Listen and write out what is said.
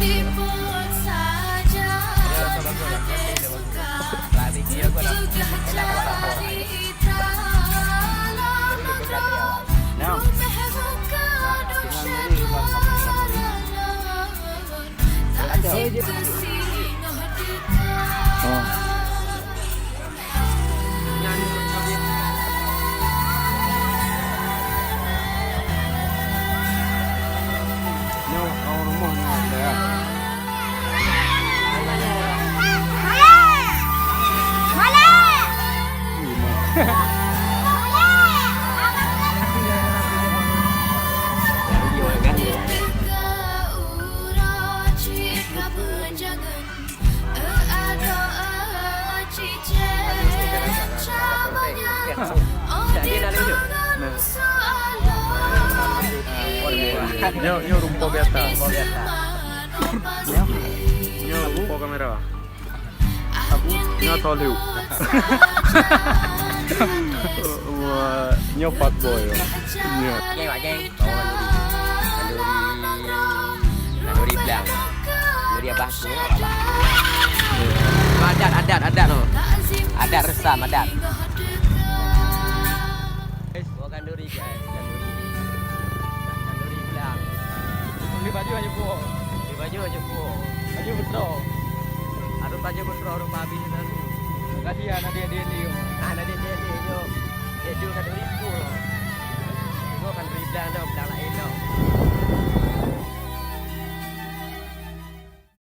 Dipun saja Nyo rumput biasa. Nyo rumput kamera. Nyo tolu. Wah, nyo fuck boy. Nyo. Geng pak geng. Kanduri belang. Kanduri abah tu. Adat tu. Adat resam adat. Guys, bawa kanduri guys. Kanduri belang. Beli baju aja bu. Di baju aja bu. Baju betul. Aduh baju besar, aduh habis nanti. Kasihan dia. Nah, nanti dia yo. Dia juga